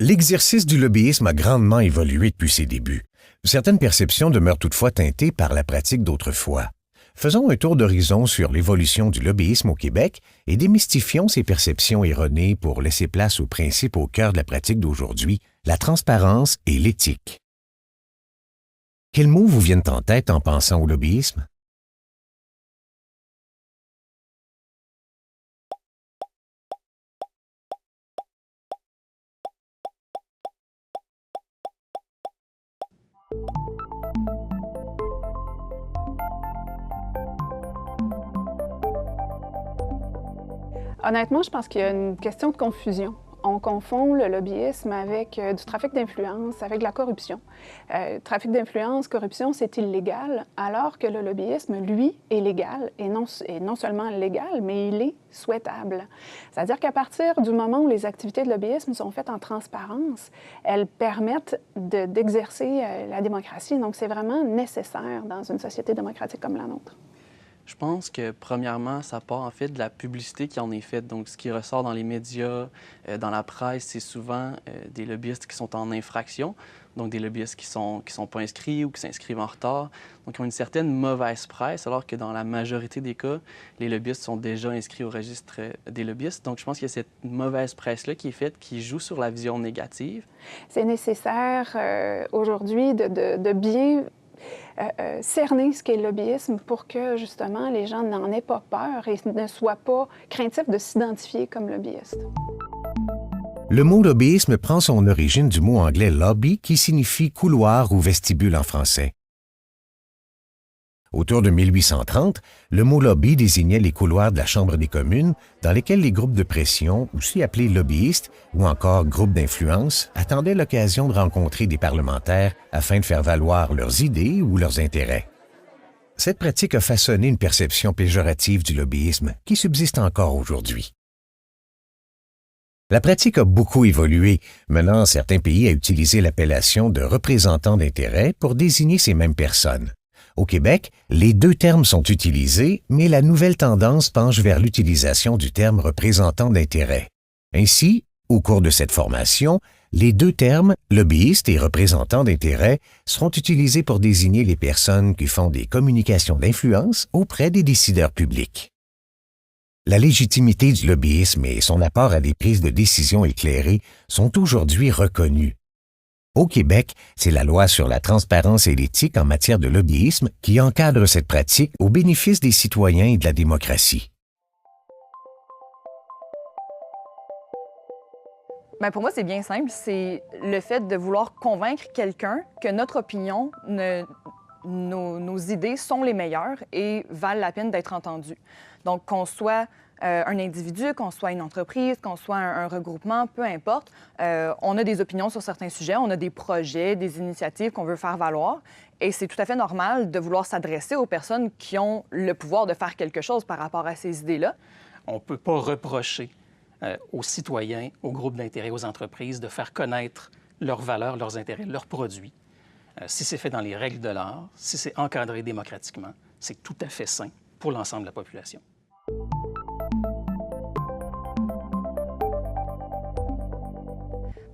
L'exercice du lobbyisme a grandement évolué depuis ses débuts. Certaines perceptions demeurent toutefois teintées par la pratique d'autrefois. Faisons un tour d'horizon sur l'évolution du lobbyisme au Québec et démystifions ces perceptions erronées pour laisser place aux principes au cœur de la pratique d'aujourd'hui, la transparence et l'éthique. Quels mots vous viennent en tête en pensant au lobbyisme? Honnêtement, je pense qu'il y a une question de confusion. On confond le lobbyisme avec du trafic d'influence, avec la corruption. Trafic d'influence, corruption, c'est illégal, alors que le lobbyisme, lui, est légal, et non seulement légal, mais il est souhaitable. C'est-à-dire qu'à partir du moment où les activités de lobbyisme sont faites en transparence, elles permettent d'exercer la démocratie. Donc, c'est vraiment nécessaire dans une société démocratique comme la nôtre. Je pense que, premièrement, ça part en fait de la publicité qui en est faite. Donc, ce qui ressort dans les médias, dans la presse, c'est souvent des lobbyistes qui sont en infraction, donc des lobbyistes qui sont pas inscrits ou qui s'inscrivent en retard, donc qui ont une certaine mauvaise presse, alors que dans la majorité des cas, les lobbyistes sont déjà inscrits au registre des lobbyistes. Donc, je pense qu'il y a cette mauvaise presse-là qui est faite, qui joue sur la vision négative. C'est nécessaire aujourd'hui de bien cerner ce qu'est le lobbyisme pour que, justement, les gens n'en aient pas peur et ne soient pas craintifs de s'identifier comme lobbyiste. Le mot lobbyisme prend son origine du mot anglais lobby qui signifie couloir ou vestibule en français. Autour de 1830, le mot lobby désignait les couloirs de la Chambre des communes dans lesquels les groupes de pression, aussi appelés lobbyistes ou encore groupes d'influence, attendaient l'occasion de rencontrer des parlementaires afin de faire valoir leurs idées ou leurs intérêts. Cette pratique a façonné une perception péjorative du lobbyisme qui subsiste encore aujourd'hui. La pratique a beaucoup évolué, menant certains pays à utiliser l'appellation de représentants d'intérêts pour désigner ces mêmes personnes. Au Québec, les deux termes sont utilisés, mais la nouvelle tendance penche vers l'utilisation du terme représentant d'intérêt. Ainsi, au cours de cette formation, les deux termes, lobbyiste et représentant d'intérêt, seront utilisés pour désigner les personnes qui font des communications d'influence auprès des décideurs publics. La légitimité du lobbyisme et son apport à des prises de décision éclairées sont aujourd'hui reconnus. Au Québec, c'est la loi sur la transparence et l'éthique en matière de lobbyisme qui encadre cette pratique au bénéfice des citoyens et de la démocratie. Bien, pour moi, c'est bien simple. C'est le fait de vouloir convaincre quelqu'un que notre opinion, nos idées sont les meilleures et valent la peine d'être entendues. Donc, qu'on soit un individu, qu'on soit une entreprise, qu'on soit un regroupement, peu importe, on a des opinions sur certains sujets, on a des projets, des initiatives qu'on veut faire valoir. Et c'est tout à fait normal de vouloir s'adresser aux personnes qui ont le pouvoir de faire quelque chose par rapport à ces idées-là. On ne peut pas reprocher aux citoyens, aux groupes d'intérêt, aux entreprises de faire connaître leurs valeurs, leurs intérêts, leurs produits. Si c'est fait dans les règles de l'art, si c'est encadré démocratiquement, c'est tout à fait sain pour l'ensemble de la population.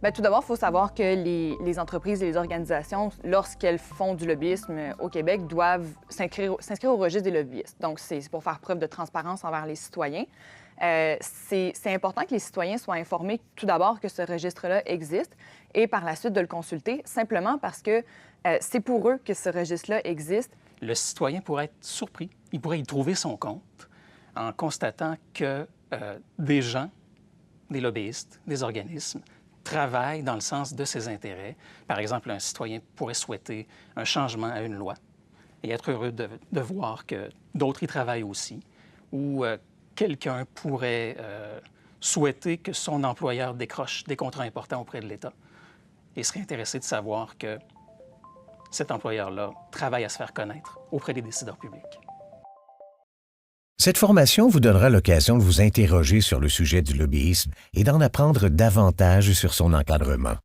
Bien, tout d'abord, il faut savoir que les entreprises et les organisations, lorsqu'elles font du lobbyisme au Québec, doivent s'inscrire au registre des lobbyistes. Donc, c'est pour faire preuve de transparence envers les citoyens. C'est important que les citoyens soient informés tout d'abord que ce registre-là existe et par la suite de le consulter, simplement parce que c'est pour eux que ce registre-là existe. Le citoyen pourrait être surpris, il pourrait y trouver son compte en constatant que des gens, des lobbyistes, des organismes, travaillent dans le sens de ses intérêts. Par exemple, un citoyen pourrait souhaiter un changement à une loi et être heureux de voir que d'autres y travaillent aussi, ou quelqu'un pourrait souhaiter que son employeur décroche des contrats importants auprès de l'État et serait intéressé de savoir que cet employeur-là travaille à se faire connaître auprès des décideurs publics. Cette formation vous donnera l'occasion de vous interroger sur le sujet du lobbyisme et d'en apprendre davantage sur son encadrement.